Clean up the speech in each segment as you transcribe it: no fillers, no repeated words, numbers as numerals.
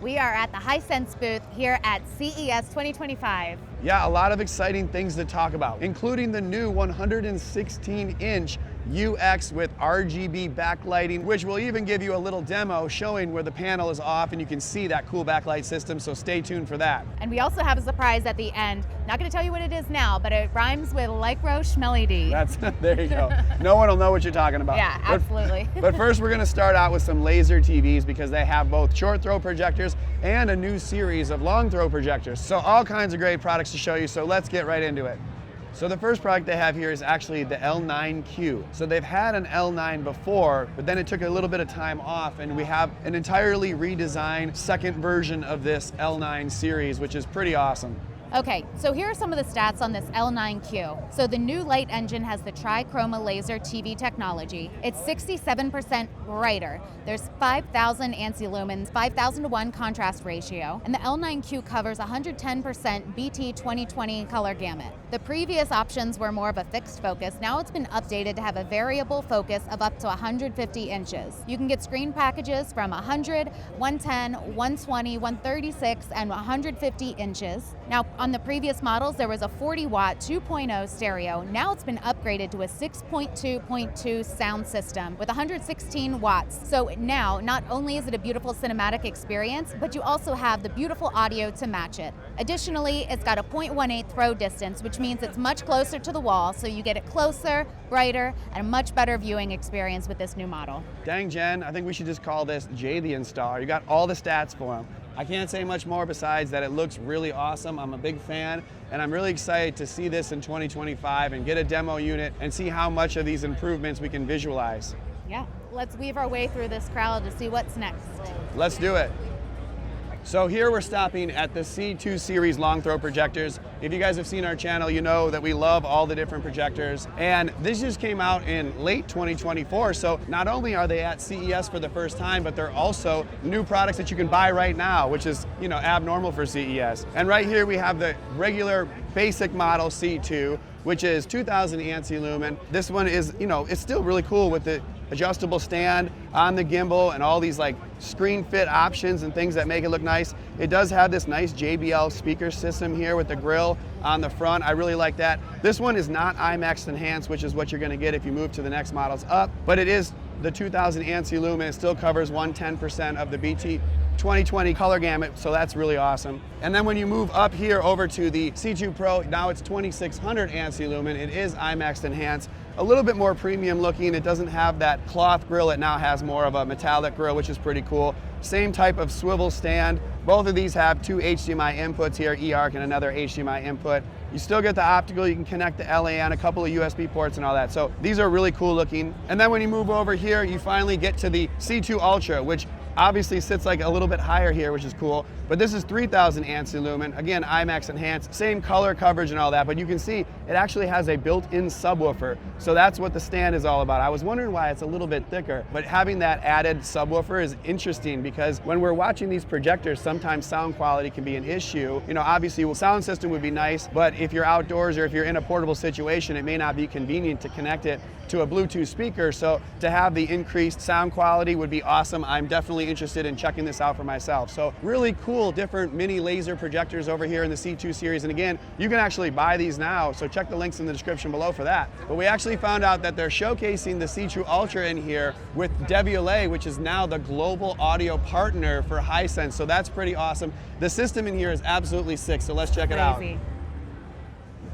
We are at the Hisense booth here at CES 2025. Yeah, a lot of exciting things to talk about, including the new 116-inch UX with RGB backlighting, which will even give you a little demo showing where the panel is off and you can see that cool backlight system, so stay tuned for that. And we also have a surprise at the end. Not going to tell you what it is now, but it rhymes with Lycro Schmelly. That's, there you go. No one will know what you're talking about. Yeah, absolutely. But first we're going to start out with some laser TVs because they have both short throw projectors and a new series of long throw projectors. So all kinds of great products to show you, so let's get right into it. So the first product they have here is actually the L9Q. So they've had an L9 before, but then it took a little bit of time off, and we have an entirely redesigned second version of this L9 series, which is pretty awesome. Okay, so here are some of the stats on this L9Q. So the new light engine has the trichroma laser TV technology. It's 67% brighter. There's 5,000 ANSI lumens, 5,000:1 contrast ratio, and the L9Q covers 110% BT 2020 color gamut. The previous options were more of a fixed focus. Now it's been updated to have a variable focus of up to 150 inches. You can get screen packages from 100, 110, 120, 136, and 150 inches. Now, on the previous models, there was a 40-watt 2.0 stereo. Now it's been upgraded to a 6.2.2 sound system with 116 watts. So now, not only is it a beautiful cinematic experience, but you also have the beautiful audio to match it. Additionally, it's got a 0.18 throw distance, which means it's much closer to the wall, so you get it closer, brighter, and a much better viewing experience with this new model. Dang, Jen, I think we should just call this Jay the Installer. You got all the stats for him. I can't say much more besides that it looks really awesome. I'm a big fan, and I'm really excited to see this in 2025 and get a demo unit and see how much of these improvements we can visualize. Yeah, let's weave our way through this crowd to see what's next. Let's do it. So here we're stopping at the C2 series long throw projectors. If you guys have seen our channel, you know that we love all the different projectors. And this just came out in late 2024. So not only are they at CES for the first time, but they're also new products that you can buy right now, which is, you know, abnormal for CES. And right here we have the regular basic model C2, which is 2000 ANSI lumen. This one is, you know, it's still really cool with the adjustable stand on the gimbal and all these like screen fit options and things that make it look nice. It does have this nice JBL speaker system here with the grill on the front. I really like that. This one is not IMAX enhanced, which is what you're gonna get if you move to the next models up, but it is the 2000 ANSI lumen. It still covers 110% of the BT 2020 color gamut, so that's really awesome. And then when you move up here over to the C2 Pro, now it's 2600 ANSI lumen. It is IMAX enhanced, a little bit more premium looking. It doesn't have that cloth grill. It now has more of a metallic grill, which is pretty cool. Same type of swivel stand. Both of these have two HDMI inputs here, eARC and another HDMI input. You still get the optical, you can connect the LAN, a couple of USB ports and all that. So these are really cool looking. And then when you move over here, you finally get to the C2 Ultra, which obviously sits like a little bit higher here, which is cool. But this is 3000 ANSI lumen. Again, IMAX enhanced, same color coverage and all that, but you can see it actually has a built-in subwoofer. So that's what the stand is all about. I was wondering why it's a little bit thicker, but having that added subwoofer is interesting because when we're watching these projectors, sometimes sound quality can be an issue. You know, obviously a sound system would be nice, but if you're outdoors or if you're in a portable situation, it may not be convenient to connect it to a Bluetooth speaker. So to have the increased sound quality would be awesome. I'm definitely interested in checking this out for myself. So really cool different mini laser projectors over here in the C2 series. And again, you can actually buy these now, so check the links in the description below for that. But we actually found out that they're showcasing the C2 Ultra in here with Devialet, which is now the global audio partner for Hisense. So that's pretty awesome. The system in here is absolutely sick, so let's check it out.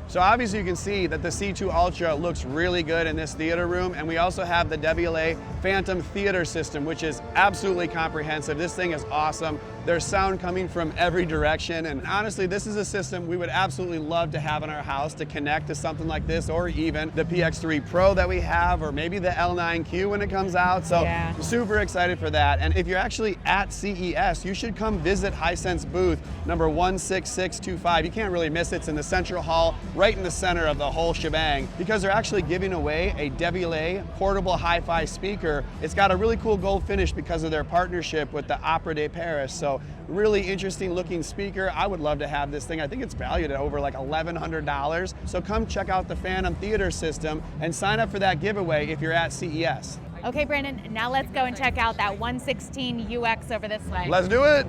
So obviously you can see that the C2 Ultra looks really good in this theater room, and we also have the Devialet Phantom Theater system, which is absolutely comprehensive. This thing is awesome. There's sound coming from every direction, and honestly, this is a system we would absolutely love to have in our house to connect to something like this, or even the PX3 Pro that we have, or maybe the L9Q when it comes out. So yeah, super excited for that. And if you're actually at CES, you should come visit Hisense booth number 16625. You can't really miss it. It's in the central hall, right in the center of the whole shebang, because they're actually giving away a Devialet portable hi-fi speaker. It's got a really cool gold finish because of their partnership with the Opera de Paris. So really interesting looking speaker. I would love to have this thing. I think it's valued at over like $1,100. So come check out the Phantom Theater system and sign up for that giveaway if you're at CES. Okay, Brandon, now let's go and check out that 116 UX over this way. Let's do it.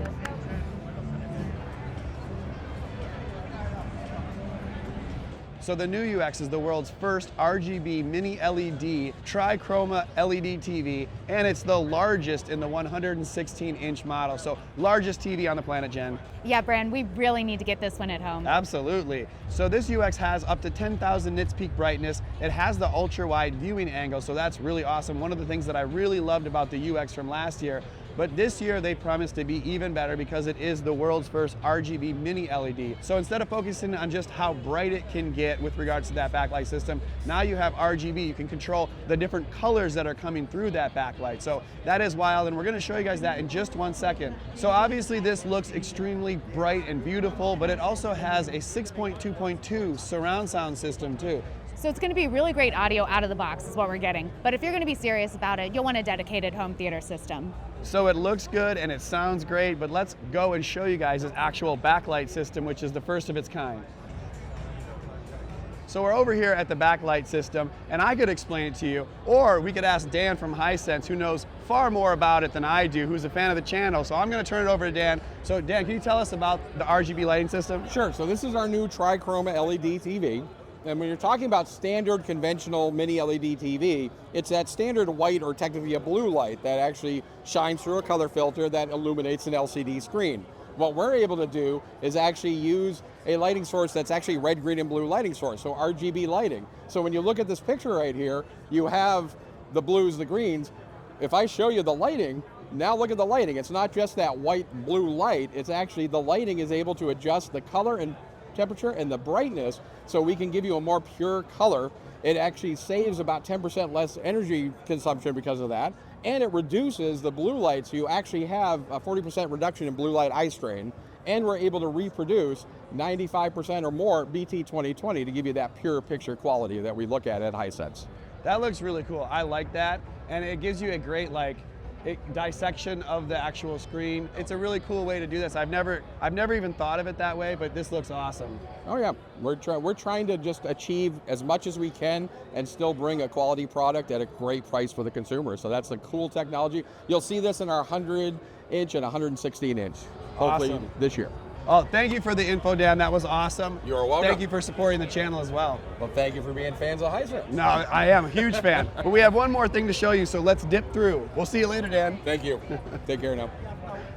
So the new UX is the world's first RGB mini LED trichroma LED TV, and it's the largest in the 116-inch model. So largest TV on the planet, Jen. Yeah, Brand, we really need to get this one at home. Absolutely. So this UX has up to 10,000 nits peak brightness. It has the ultra wide viewing angle, so that's really awesome. One of the things that I really loved about the UX from last year. But this year they promise to be even better because it is the world's first RGB mini LED. So instead of focusing on just how bright it can get with regards to that backlight system, now you have RGB. You can control the different colors that are coming through that backlight. So that is wild, and we're going to show you guys that in just 1 second. So obviously this looks extremely bright and beautiful, but it also has a 6.2.2 surround sound system too. So it's going to be really great audio out of the box is what we're getting. But if you're going to be serious about it, you'll want a dedicated home theater system. So it looks good and it sounds great, but let's go and show you guys this actual backlight system, which is the first of its kind. So we're over here at the backlight system, and I could explain it to you, or we could ask Dan from Hisense, who knows far more about it than I do, who's a fan of the channel. So I'm going to turn it over to Dan. So Dan, can you tell us about the RGB lighting system? Sure, so this is our new trichroma LED TV. And when you're talking about standard conventional mini LED TV, it's that standard white or technically a blue light that actually shines through a color filter that illuminates an LCD screen. What we're able to do is actually use a lighting source that's actually red, green, and blue lighting source, so RGB lighting. So when you look at this picture right here, you have the blues, the greens. If I show you the lighting, now look at the lighting. It's not just that white, blue light, it's actually the lighting is able to adjust the color and temperature and the brightness, so we can give you a more pure color. It actually saves about 10% less energy consumption because of that, and it reduces the blue light, so you actually have a 40% reduction in blue light eye strain, and we're able to reproduce 95% or more BT 2020 to give you that pure picture quality that we look at Hisense. That looks really cool. I like that, and it gives you a great dissection of the actual screen. It's a really cool way to do this. I've never even thought of it that way, but this looks awesome. Oh yeah, we're trying to just achieve as much as we can and still bring a quality product at a great price for the consumer. So that's a cool technology. You'll see this in our 100-inch and 116-inch, hopefully Awesome. this year. Oh, thank you for the info, Dan. That was awesome. You're welcome. Thank you for supporting the channel as well. Well, thank you for being fans of Hisense. No, I am a huge fan. But we have one more thing to show you, so let's dip through. We'll see you later, Dan. Thank you. Take care now.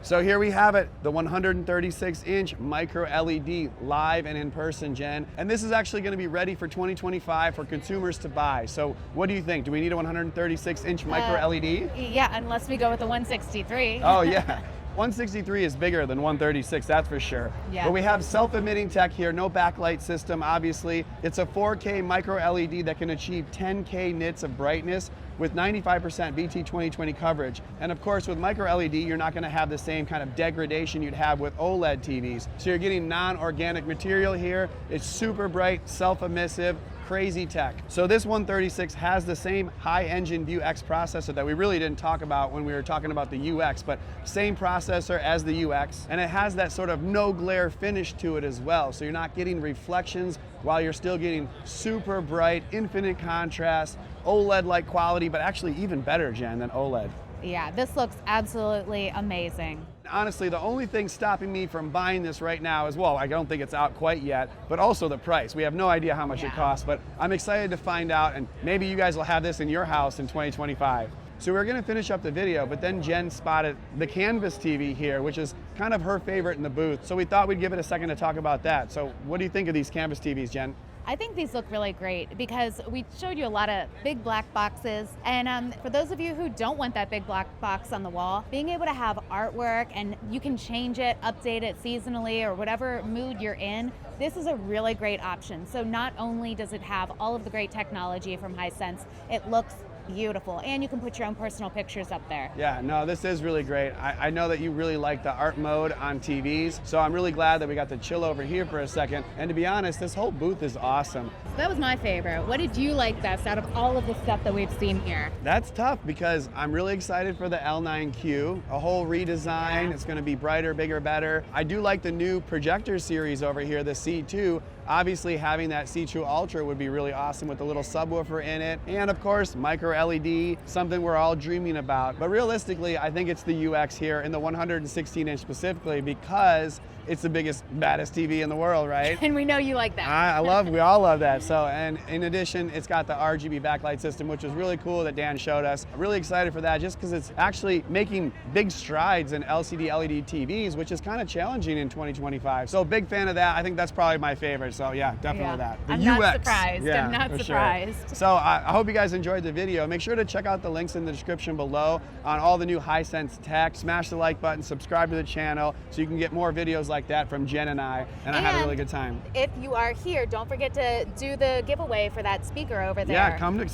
So here we have it, the 136-inch micro LED, live and in person, Jen. And this is actually going to be ready for 2025 for consumers to buy. So what do you think? Do we need a 136-inch micro LED? Yeah, unless we go with the 163. Oh yeah. 163 is bigger than 136, that's for sure. Yeah. But we have self-emitting tech here, no backlight system, obviously. It's a 4K micro LED that can achieve 10K nits of brightness with 95% BT 2020 coverage. And of course, with micro LED, you're not going to have the same kind of degradation you'd have with OLED TVs. So you're getting non-organic material here. It's super bright, self-emissive, crazy tech. So this 136 has the same high engine View X processor that we really didn't talk about when we were talking about the UX, but same processor as the UX, and it has that sort of no glare finish to it as well. So you're not getting reflections while you're still getting super bright, infinite contrast, OLED-like quality, but actually even better, Jen, than OLED. Yeah, this looks absolutely amazing. Honestly, the only thing stopping me from buying this right now is, well, I don't think it's out quite yet, but also the price. We have no idea how much it costs, but I'm excited to find out, and maybe you guys will have this in your house in 2025. So we're gonna finish up the video, but then Jen spotted the Canvas TV here, which is kind of her favorite in the booth. So we thought we'd give it a second to talk about that. So what do you think of these Canvas TVs, Jen? I think these look really great because we showed you a lot of big black boxes, and for those of you who don't want that big black box on the wall, being able to have artwork and you can change it, update it seasonally or whatever mood you're in, this is a really great option. So not only does it have all of the great technology from Hisense, it looks beautiful, and you can put your own personal pictures up there. Yeah, no, this is really great. I know that you really like the art mode on TVs, so I'm really glad that we got to chill over here for a second. And to be honest, this whole booth is awesome. So that was my favorite. What did you like best out of all of the stuff that we've seen here? That's tough because I'm really excited for the L9Q, a whole redesign. It's going to be brighter, bigger, better. I do like the new projector series over here, the C2. Obviously, having that C2 Ultra would be really awesome with a little subwoofer in it. And of course, micro LED, something we're all dreaming about. But realistically, I think it's the UX here and the 116-inch specifically because it's the biggest, baddest TV in the world, right? And we know you like that. We all love that. So, and in addition, it's got the RGB backlight system, which is really cool that Dan showed us. I'm really excited for that just because it's actually making big strides in LCD LED TVs, which is kind of challenging in 2025. So big fan of that. I think that's probably my favorite. So yeah, definitely that. The I'm UX. not surprised. Yeah, I'm not for sure. surprised. So I hope you guys enjoyed the video. Make sure to check out the links in the description below on all the new Hisense tech. Smash the like button, subscribe to the channel so you can get more videos like that from Jen and I had a really good time. If you are here, don't forget to do the giveaway for that speaker over there. Yeah, come to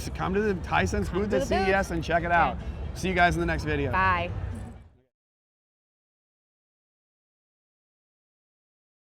the Hisense booth at CES and check it out. See you guys in the next video. Bye.